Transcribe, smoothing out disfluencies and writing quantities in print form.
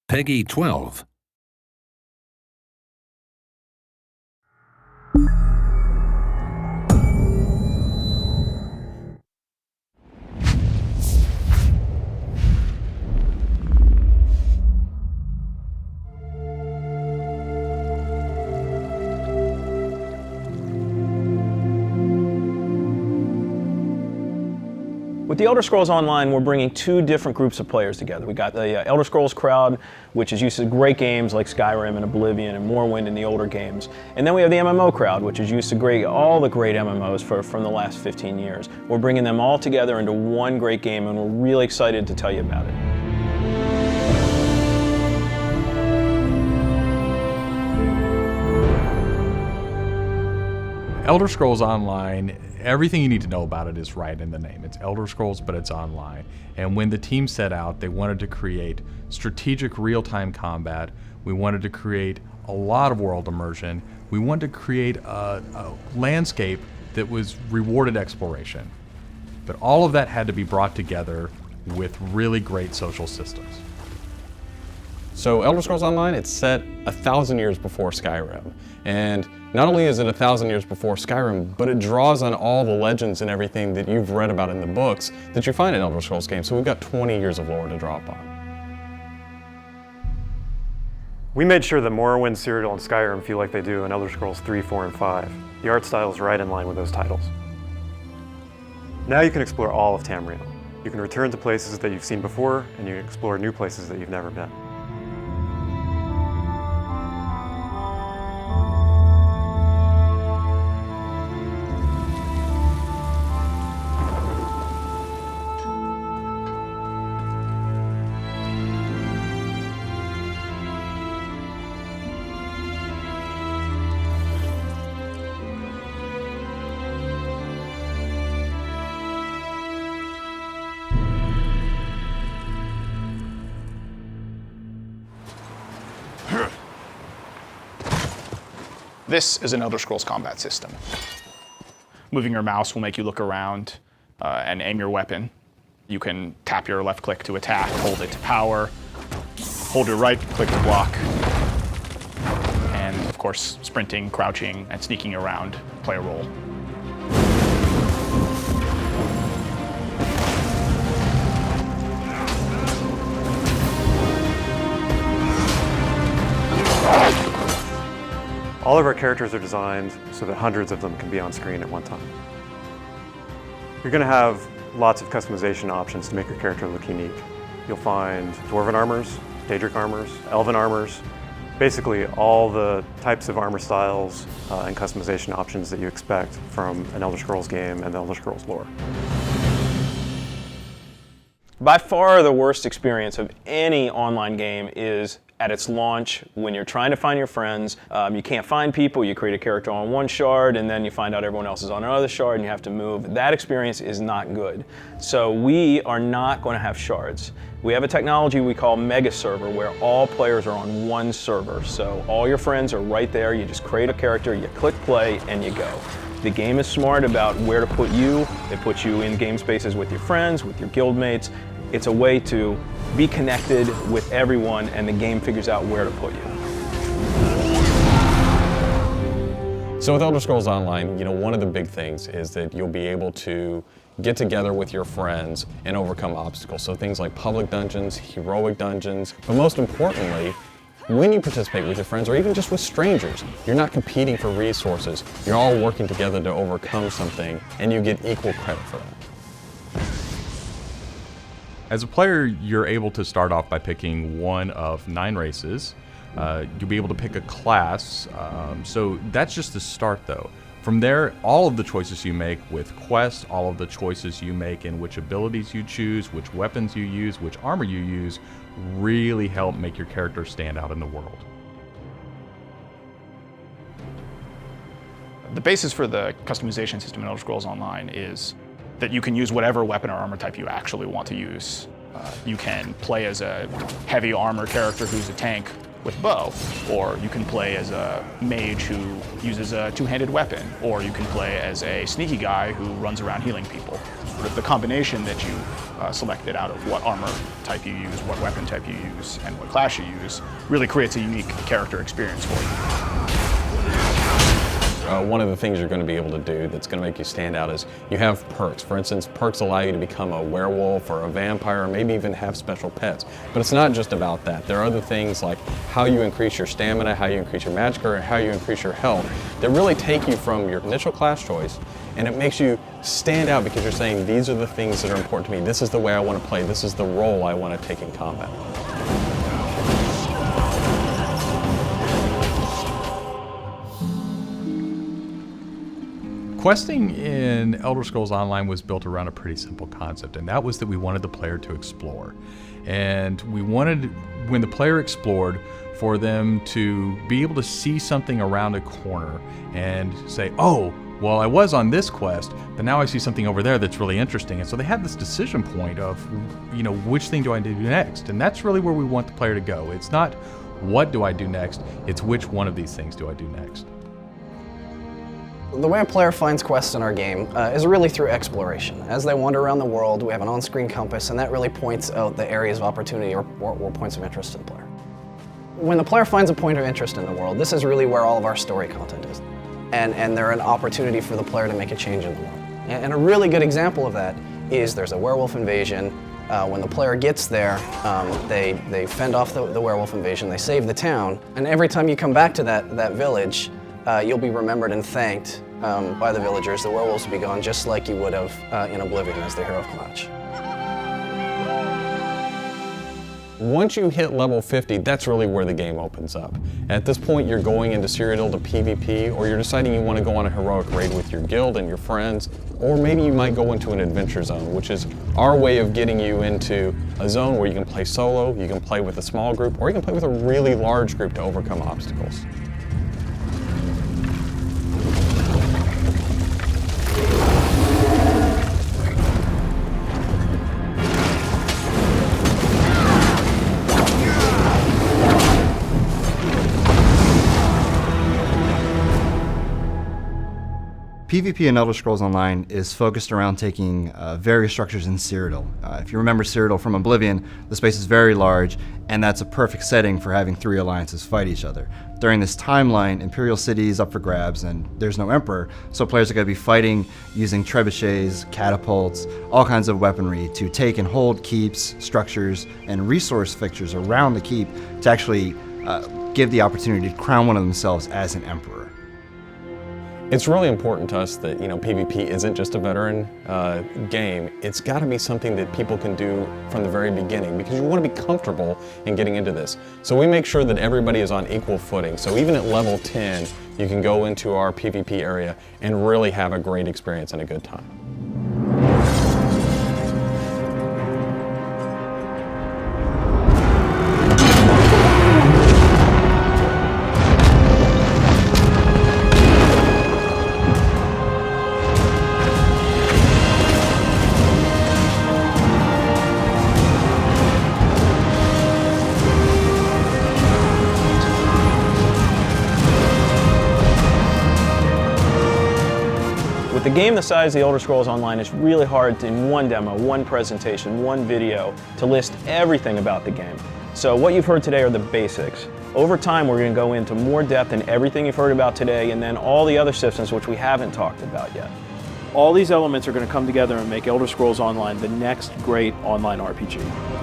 Peggy 12. With the Elder Scrolls Online, we're bringing two different groups of players together. We got the Elder Scrolls crowd, which is used to great games like Skyrim and Oblivion and Morrowind and the older games. And then we have the MMO crowd, which is used to all the great MMOs from the last 15 years. We're bringing them all together into one great game, and we're really excited to tell you about it. Elder Scrolls Online, everything you need to know about it is right in the name. It's Elder Scrolls, but it's online. And when the team set out, they wanted to create strategic real-time combat. We wanted to create a lot of world immersion. We wanted to create a landscape that was rewarded exploration. But all of that had to be brought together with really great social systems. So Elder Scrolls Online, it's set 1,000 years before Skyrim. And not only is it 1,000 years before Skyrim, but it draws on all the legends and everything that you've read about in the books that you find in Elder Scrolls games. So we've got 20 years of lore to draw upon. We made sure that Morrowind, Cyrodiil, and Skyrim feel like they do in Elder Scrolls 3, 4, and 5. The art style is right in line with those titles. Now you can explore all of Tamriel. You can return to places that you've seen before, and you can explore new places that you've never been. This is an Elder Scrolls combat system. Moving your mouse will make you look around and aim your weapon. You can tap your left click to attack, hold it to power, hold your right click to block, and of course, sprinting, crouching, and sneaking around play a role. All of our characters are designed so that hundreds of them can be on screen at one time. You're going to have lots of customization options to make your character look unique. You'll find Dwarven armors, Daedric armors, Elven armors, basically all the types of armor styles and customization options that you expect from an Elder Scrolls game and the Elder Scrolls lore. By far the worst experience of any online game is at its launch when you're trying to find your friends. You can't find people, you create a character on one shard and then you find out everyone else is on another shard and you have to move. That experience is not good. So we are not going to have shards. We have a technology we call Mega Server where all players are on one server. So all your friends are right there, you just create a character, you click play and you go. The game is smart about where to put you. It puts you in game spaces with your friends, with your guildmates. It's a way to be connected with everyone and the game figures out where to put you. So with Elder Scrolls Online, one of the big things is that you'll be able to get together with your friends and overcome obstacles. So things like public dungeons, heroic dungeons, but most importantly, when you participate with your friends or even just with strangers, you're not competing for resources. You're all working together to overcome something and you get equal credit for that. As a player, you're able to start off by picking one of 9 races. You'll be able to pick a class, so that's just the start though. From there, all of the choices you make with quests, all of the choices you make in which abilities you choose, which weapons you use, which armor you use, really help make your character stand out in the world. The basis for the customization system in Elder Scrolls Online is that you can use whatever weapon or armor type you actually want to use. You can play as a heavy armor character who's a tank with bow, or you can play as a mage who uses a two-handed weapon, or you can play as a sneaky guy who runs around healing people. The combination that you selected out of what armor type you use, what weapon type you use, and what class you use, really creates a unique character experience for you. One of the things you're going to be able to do that's going to make you stand out is you have perks. For instance, perks allow you to become a werewolf or a vampire, or maybe even have special pets. But it's not just about that. There are other things like how you increase your stamina, how you increase your magic, or how you increase your health that really take you from your initial class choice, and it makes you stand out because you're saying, these are the things that are important to me. This is the way I want to play. This is the role I want to take in combat. Questing in Elder Scrolls Online was built around a pretty simple concept, and that was that we wanted the player to explore. And we wanted, when the player explored, for them to be able to see something around a corner and say, oh, well, I was on this quest, but now I see something over there that's really interesting. And so they had this decision point of, which thing do I do next? And that's really where we want the player to go. It's not what do I do next, it's which one of these things do I do next. The way a player finds quests in our game is really through exploration. As they wander around the world, we have an on-screen compass, and that really points out the areas of opportunity or points of interest to the player. When the player finds a point of interest in the world, this is really where all of our story content is. And they're an opportunity for the player to make a change in the world. And a really good example of that is there's a werewolf invasion. When the player gets there, they fend off the werewolf invasion, they save the town, and every time you come back to that village, you'll be remembered and thanked by the villagers. The werewolves will be gone just like you would have in Oblivion as the hero of Clutch. Once you hit level 50, that's really where the game opens up. At this point, you're going into Cyrodiil to PvP, or you're deciding you want to go on a heroic raid with your guild and your friends, or maybe you might go into an adventure zone, which is our way of getting you into a zone where you can play solo, you can play with a small group, or you can play with a really large group to overcome obstacles. PvP in Elder Scrolls Online is focused around taking various structures in Cyrodiil. If you remember Cyrodiil from Oblivion, the space is very large, and that's a perfect setting for having three alliances fight each other. During this timeline, Imperial City is up for grabs, and there's no Emperor, so players are going to be fighting using trebuchets, catapults, all kinds of weaponry to take and hold keeps, structures, and resource fixtures around the keep to actually give the opportunity to crown one of themselves as an Emperor. It's really important to us that PvP isn't just a veteran game. It's got to be something that people can do from the very beginning because you want to be comfortable in getting into this. So we make sure that everybody is on equal footing. So even at level 10, you can go into our PvP area and really have a great experience and a good time. With a game the size of the Elder Scrolls Online, it's really hard to, in one demo, one presentation, one video, to list everything about the game. So what you've heard today are the basics. Over time, we're going to go into more depth in everything you've heard about today, and then all the other systems which we haven't talked about yet. All these elements are going to come together and make Elder Scrolls Online the next great online RPG.